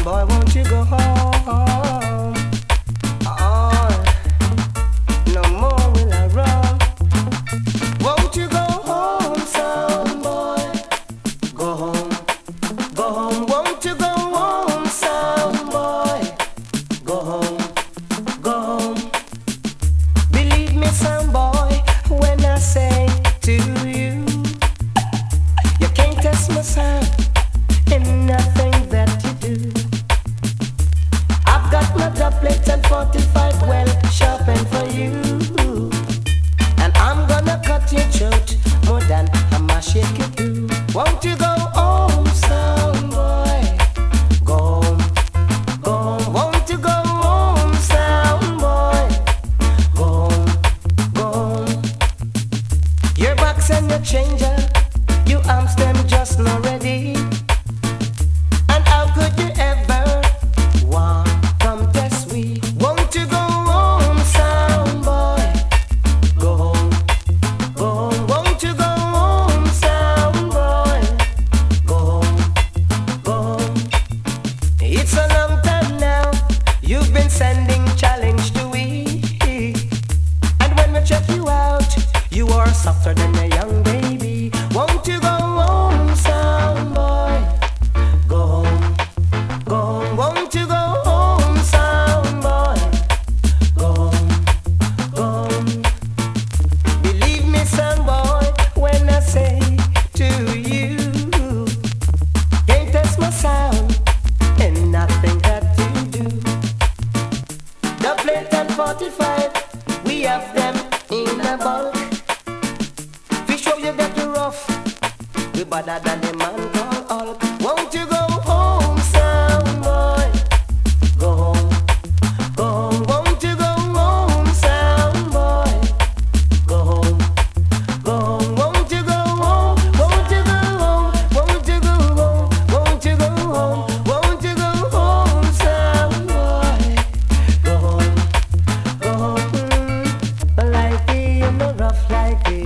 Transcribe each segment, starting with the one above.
boy, won't you go home? Oh, no more will I run. Won't you go home, sound boy? Go home, go home. Won't you go home, sound boy? Go home, go home. Believe me, sound boy, when I say to you, you can't test my sound in nothing that you do. I've got my dubplate and 45 well sharpened for you, and I'm gonna cut your throat more than I'ma shake you do. Won't you go home, sound boy? Go home, go home. Won't you go home, sound boy? Go home, go home. Your box and your changer, you arms them just not ready. And how could you ever want come test we? Won't you go home, sound boy? Go home, go home. Won't you go home, sound boy? Go home, go home. It's a long time now you've been sending challenge to we, and when we check you out, you are softer than a young baby. Won't you go home, sound boy? Go home, go home. Won't you go home, sound boy? Go home, go home. Believe me, sound boy, when I say to you, can't test my sound in nothing that you do. The plate and 45, we have them in a bulk. We show you that you're rough, we better than the man called Hulk. Won't you go home, sound boy? Go home, go home. Won't you go home, sound boy? Go home, go home. Won't you go home? Won't you go home? Won't you go home? Won't you go home? Won't you go home, sound boy? Go home, go home. Like me, you know, rough like me,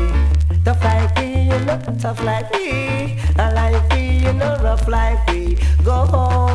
tough like me, you know, tough like me. I like me, you know, rough like me. Go home.